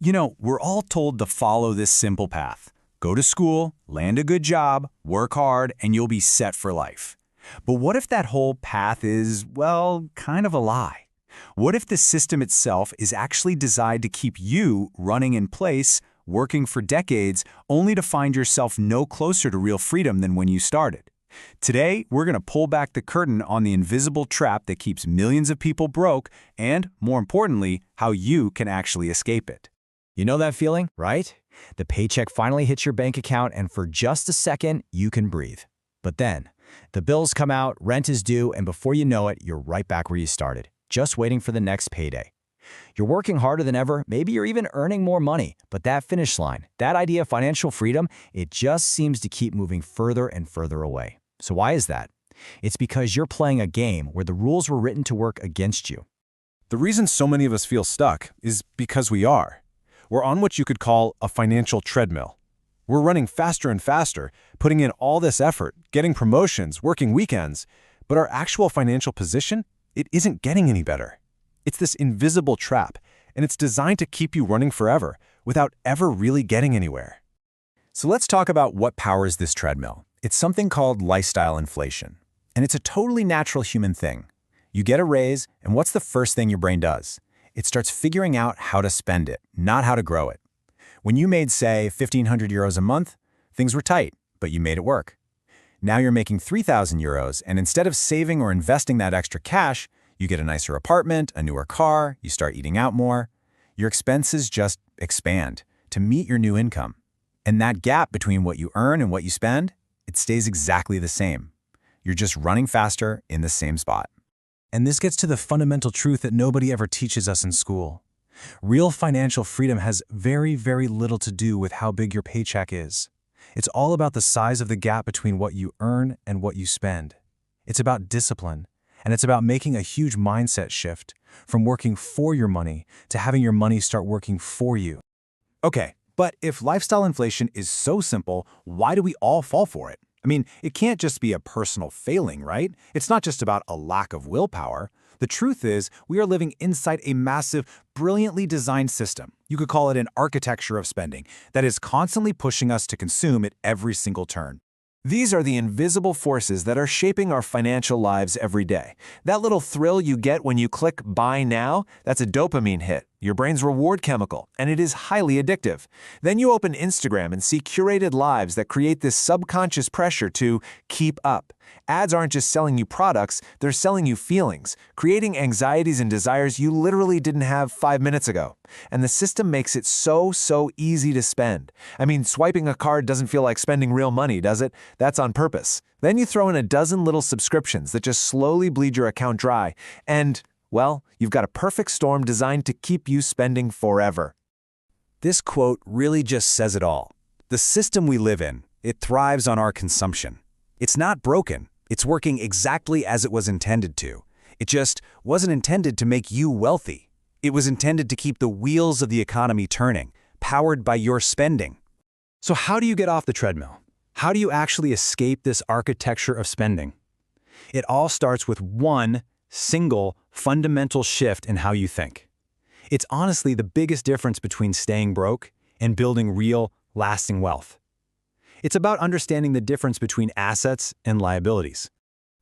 We're all told to follow this simple path. Go to school, land a good job, work hard, and you'll be set for life. But what if that whole path is, well, kind of a lie? What if the system itself is actually designed to keep you running in place, working for decades, only to find yourself no closer to real freedom than when you started? Today, we're going to pull back the curtain on the invisible trap that keeps millions of people broke and, more importantly, how you can actually escape it. You know that feeling, right? The paycheck finally hits your bank account and for just a second, you can breathe. But then, the bills come out, rent is due, and before you know it, you're right back where you started, just waiting for the next payday. You're working harder than ever, maybe you're even earning more money, but that finish line, that idea of financial freedom, it just seems to keep moving further and further away. So why is that? It's because you're playing a game where the rules were written to work against you. The reason so many of us feel stuck is because we are. We're on what you could call a financial treadmill. We're running faster and faster, putting in all this effort, getting promotions, working weekends, but our actual financial position, it isn't getting any better. It's this invisible trap, and it's designed to keep you running forever without ever really getting anywhere. So let's talk about what powers this treadmill. It's something called lifestyle inflation, and it's a totally natural human thing. You get a raise, and what's the first thing your brain does? It starts figuring out how to spend it, not how to grow it. When you made, say, 1,500 euros a month, things were tight, but you made it work. Now you're making 3,000 euros, and instead of saving or investing that extra cash, you get a nicer apartment, a newer car, you start eating out more. Your expenses just expand to meet your new income. And that gap between what you earn and what you spend, it stays exactly the same. You're just running faster in the same spot. And this gets to the fundamental truth that nobody ever teaches us in school. Real financial freedom has very, very little to do with how big your paycheck is. It's all about the size of the gap between what you earn and what you spend. It's about discipline, and it's about making a huge mindset shift from working for your money to having your money start working for you. Okay, but if lifestyle inflation is so simple, why do we all fall for it? I mean, it can't just be a personal failing, right? It's not just about a lack of willpower. The truth is, we are living inside a massive, brilliantly designed system. You could call it an architecture of spending that is constantly pushing us to consume at every single turn. These are the invisible forces that are shaping our financial lives every day. That little thrill you get when you click Buy Now, that's a dopamine hit, your brain's reward chemical, and it is highly addictive. Then you open Instagram and see curated lives that create this subconscious pressure to keep up. Ads aren't just selling you products, they're selling you feelings, creating anxieties and desires you literally didn't have 5 minutes ago. And the system makes it so easy to spend. I mean, swiping a card doesn't feel like spending real money, does it? That's on purpose. Then you throw in a dozen little subscriptions that just slowly bleed your account dry, and, well, you've got a perfect storm designed to keep you spending forever. This quote really just says it all. The system we live in, it thrives on our consumption. It's not broken. It's working exactly as it was intended to. It just wasn't intended to make you wealthy. It was intended to keep the wheels of the economy turning, powered by your spending. So how do you get off the treadmill? How do you actually escape this architecture of spending? It all starts with one single fundamental shift in how you think. It's honestly the biggest difference between staying broke and building real, lasting wealth. It's about understanding the difference between assets and liabilities.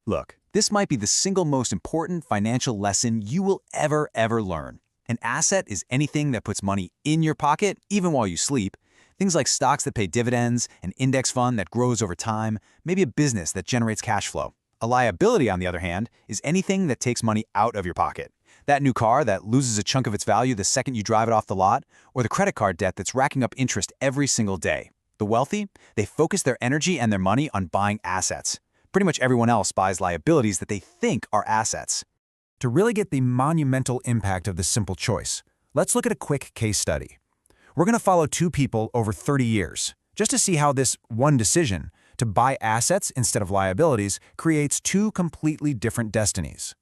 Look, this might be the single most important financial lesson you will ever learn. An asset is anything that puts money in your pocket, even while you sleep. Things like stocks that pay dividends, an index fund that grows over time, maybe a business that generates cash flow. A liability, on the other hand, is anything that takes money out of your pocket. That new car that loses a chunk of its value the second you drive it off the lot, or the credit card debt that's racking up interest every single day. The wealthy, they focus their energy and their money on buying assets. Pretty much everyone else buys liabilities that they think are assets. To really get the monumental impact of this simple choice, let's look at a quick case study. We're going to follow two people over 30 years, just to see how this one decision to buy assets instead of liabilities creates two completely different destinies.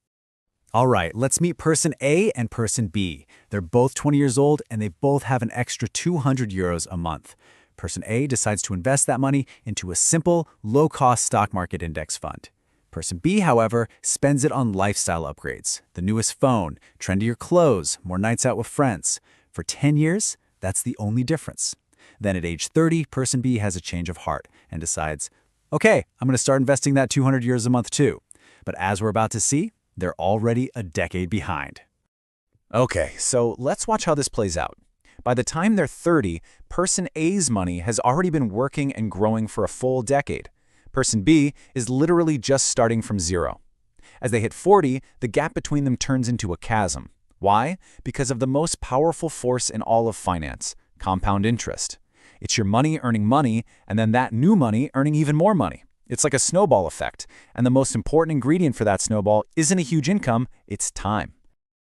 All right, let's meet person A and person B. They're both 20 years old and they both have an extra 200 euros a month. Person A decides to invest that money into a simple, low-cost stock market index fund. Person B, however, spends it on lifestyle upgrades, the newest phone, trendier clothes, more nights out with friends. For 10 years, That's the only difference. Then at age 30, person B has a change of heart and decides, okay, I'm going to start investing that 200 years a month too. But as we're about to see, they're already a decade behind. Okay, so let's watch how this plays out. By the time they're 30, person A's money has already been working and growing for a full decade. Person B is literally just starting from zero. As they hit 40, the gap between them turns into a chasm. Why? Because of the most powerful force in all of finance, compound interest. It's your money earning money, and then that new money earning even more money. It's like a snowball effect, and the most important ingredient for that snowball isn't a huge income, it's time.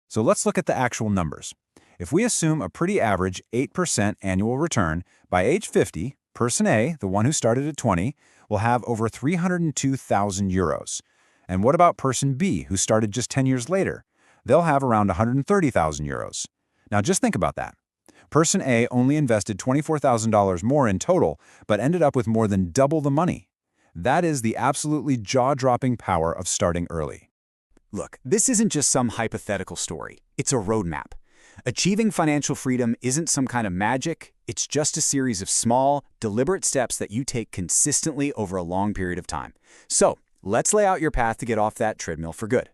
So let's look at the actual numbers. If we assume a pretty average 8% annual return, by age 50, person A, the one who started at 20, will have over 302,000 euros. And what about person B, who started just 10 years later? They'll have around 130,000 euros. Now just think about that. Person A only invested $24,000 more in total, but ended up with more than double the money. That is the absolutely jaw-dropping power of starting early. Look, this isn't just some hypothetical story. It's a roadmap. Achieving financial freedom isn't some kind of magic. It's just a series of small, deliberate steps that you take consistently over a long period of time. So, let's lay out your path to get off that treadmill for good.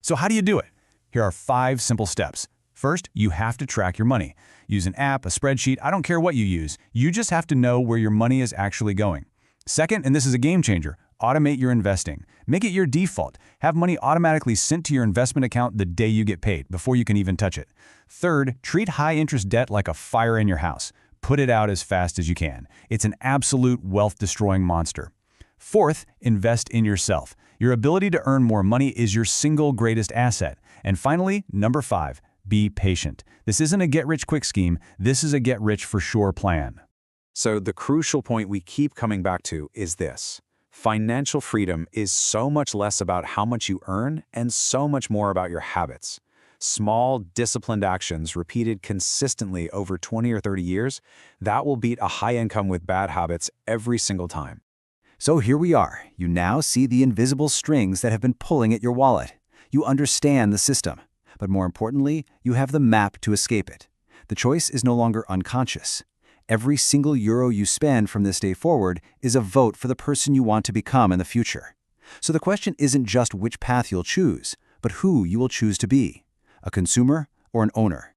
So how do you do it? Here are 5 simple steps. First, you have to track your money. Use an app, a spreadsheet, I don't care what you use. You just have to know where your money is actually going. Second, and this is a game changer, automate your investing. Make it your default. Have money automatically sent to your investment account the day you get paid, before you can even touch it. Third, treat high-interest debt like a fire in your house. Put it out as fast as you can. It's an absolute wealth-destroying monster. Fourth, invest in yourself. Your ability to earn more money is your single greatest asset. And finally, number 5, be patient. This isn't a get-rich-quick scheme. This is a get-rich-for-sure plan. So the crucial point we keep coming back to is this. Financial freedom is so much less about how much you earn and so much more about your habits. Small, disciplined actions repeated consistently over 20 or 30 years, that will beat a high income with bad habits every single time. So here we are. You now see the invisible strings that have been pulling at your wallet. You understand the system. But more importantly, you have the map to escape it. The choice is no longer unconscious. Every single euro you spend from this day forward is a vote for the person you want to become in the future. So the question isn't just which path you'll choose, but who you will choose to be, a consumer or an owner.